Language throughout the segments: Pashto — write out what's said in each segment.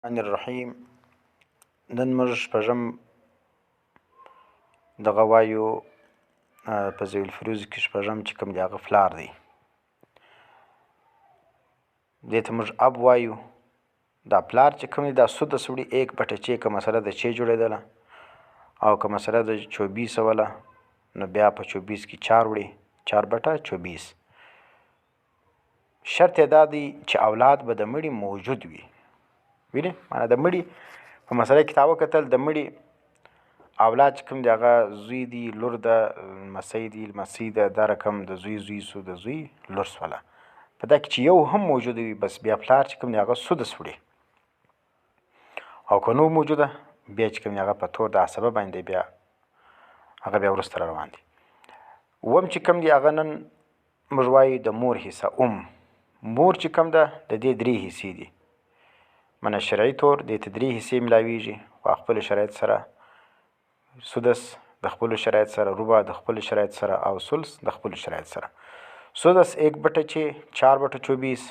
الرحمن الرحیم. نن موږ شپږم دغه وایو په ضیاء الفروز کې شپږم چې کوم دی هغه فلار دی. دې ته موږ اب وایو. دا پلار چې کوم دی دا سدس وړي 1/6 که مسله د 6 جوړېدله او که مسله د 24 وله نو بیا په 24 کې 4 وړي 4/24. شرط یې دا دی چې اولاد به د مړي موجود وي. وینې معنا د مړي په مسله کې تا وکتل د مړي اولاد چې کوم دی هغه زوی دی لور ده لمسی دی لمسۍ ده دا رقم د زوی زوی سو د زوی لور سوله په دا کې چې یو هم موجود وي بس بیا پلار چې کوم دی هغه سدس وړي او که نو موجوده بیا چې کوم دی هغه په طور د عصبه باندې بیا هغه بیا وروسته روان دي. اووم چې کوم دی هغه نن موږ وایو د مور حصه مور چې کوم ده د دې 3 حصې دي. منه شرعي طور دې ته 3 حصې ملاویږي خو خپل شرایط سره سدس د خپل شرایط سره ربع د خپل شرایط سره او ثلث د خپل شرایط سره. سدس 1/6 4/24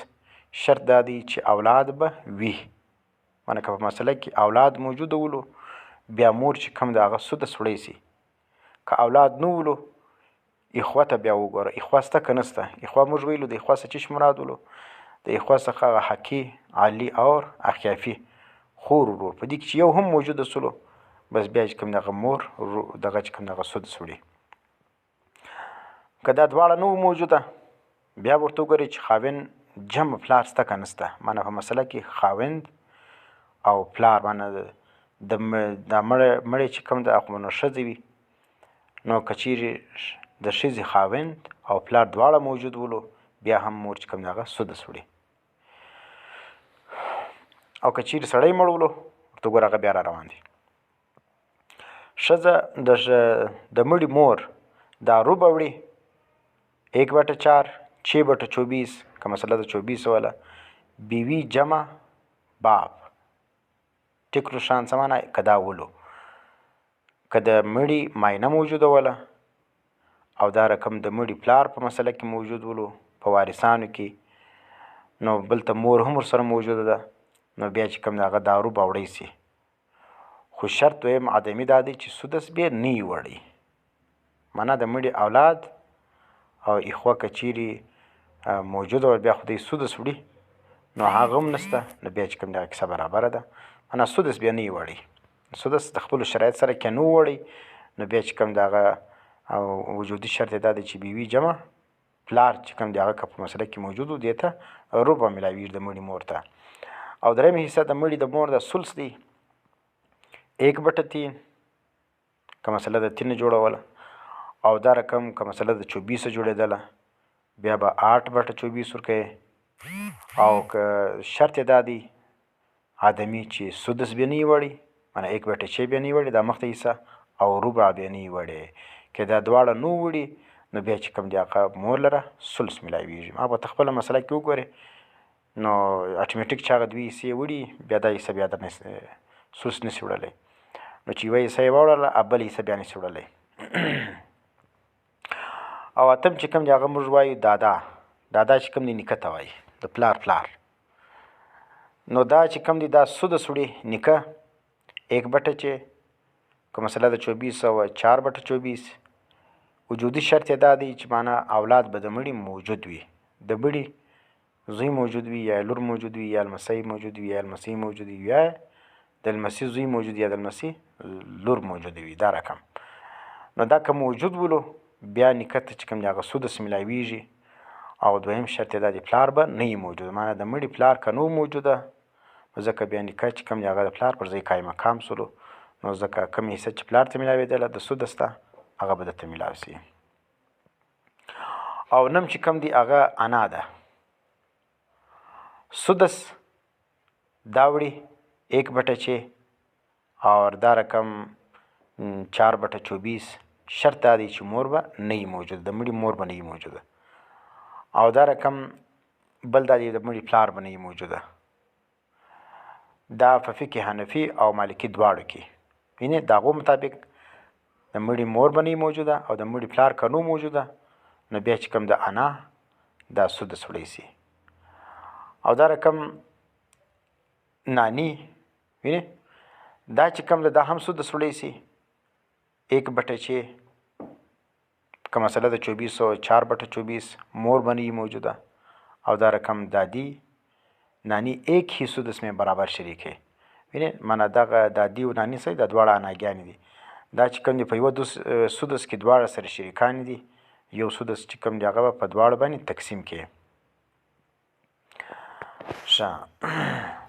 شرط دا دی چې اولاد به وي. منه که په مسله کې اولاد موجود ولو بیا مور چې کوم د هغه سدس وړی سي. که اولاد نو ولو اخوه ته بیا وګوره اخوه سته که نسته. اخوه موږ ویلو د اخوه څه چی مراد ولو د اخوه څخه هغه حقي علي اور اخیافي خور ورور په دې کې چې یو هم موجوده سلو بس بیا چې کوم دغه مور دغه چې کوم دغه سدس وړي. که دا دواړه نه موجوده بیا ورته وګورئ چې خاوند جمع پلار سته که نسته. معنی په مسله کې خاوند او پلار معنی د مړی چې کوم د اخوانو ښځې وي نو که چیرې د ښځې خاوند او پلار دواړه موجود ولو بیا هم مور چې کوم هغه سدس وړي. او که چیرې سړی مړ ولو ورته ګوره هغه بیا را روان دي. ښځه د مړي مور دا ربع وړي 1/4 6/24 که مسله د 24 وله بیوی جمع باب ټیک روښان څه معنی که دا ولو که د مړي ماینه موجوده وله او دا رقم د مړي پلار په مسله کې موجود ولو په وارثانو کې نو بل ته مور هم ورسره موجوده ده نو بیا چې کوم هغه دا ربع وړی سي. خو شرط دویم عدمي دا دی چې سدس بیا نه وي وړی. معنا د مړي اولاد او اخوه که چیرې موجوده وه بیا خو دی سدس وړي نو هغه هم نسته نو بیا چې کوم دغه کیسه برابره ده. معنا سدس بیا نه وي وړی. سدس د خپلو شرایط سره که نه وړی نو بیا چې کوم دغه وجودي شرط دا دی چې بیوي جمع پلار چې کوم دی هغه که په مسله کې موجود و دې ته ربع ملاویږي د مړي مور ته. او درېیمه حصه د مړي د مور د ثلث دی 1/3 که مسله د 3 جوړوله او دا رقم که مسله د 24 جوړېدله بیا به 8/24 ورکوي. او که شرط یې دا دی عدمي چې سدس بیا نه وي وړی معنی 1/6 بیا نه وي وړی دا مخته حصه او ربع بیا نه وي وړی. که دا دواړه نو وړي نو بیا چې کوم دی هغه مور لره ثلث ملاویږي. هغه په خپله مسله کې وګورئ نو اټومیټیک چې هغه 2 حصې وړي بیا دا حصه بیا د ثلث نشي وړلی نو چې یوه حصه یې واوړله بله حصه بیا نشي وړلی. او اتم چې کوم دی هغه موږ وایو دادا چې کوم دی نیکه ته وایي د پلار نو دا چې کوم دی دا سدس وړي نیکه 1/6 که مسله د 24 او 4/24 وجودي شرط یې دا دی چې معنا اولاد به د مړي موجود وي. د مړي زوی موجود وي یا لور موجود وي یا لمسی موجود وي یا لمسۍ موجود وي یا د لمسي زوی موجود یا د لمسي لور موجود وي دا رقم. نو دا که موجود ولو بیا نیکه ته چې کوم دی هغه سدس ملاویږي. او دویم شرط یې دا دی پلار به نه وي موجود. معنا د مړي پلار که نه موجوده ځکه بیا نیکه چې کوم دی هغه د پلار پر ځای قایم مقام سولو نو ځکه کوم حصه چې پلار ته ملاوېدله د سدس ته هغه به درته ملاو سي. او نم چې کوم دی هغه انا ده سدس دا وړي 1/6 اور دا رقم 4/24 شرط دا دی چې مور به نه وي موجوده د مړي مور به نه وي موجوده. او دا رقم بل دا دی د مړي پلار به نه وي موجوده. دا په فقه حنفي او مالکي دواړو کې وینې د هغو مطابق د مړي مور به نه وي موجوده او د مړي پلار که نو موجوده نو بیا چې کوم د انا دا سدس وړی سي. او دا رقم نانی وینې دا چې کوم دا هم سودس وړی سي 1/6 که مسئله د 24 و 4/24 مور बनी मौजूदा और دا रकम दादी नानी एक ही सुदस में बराबर शरीक है وینې माना دغه دادی او نانی سره د دواړه اناګانې دي دا چې کوم دی په یو سدس کې دواړه سره شریکان دي یو سدس چې کوم دی هغه په دواړه باندې تقسیم کړي ښه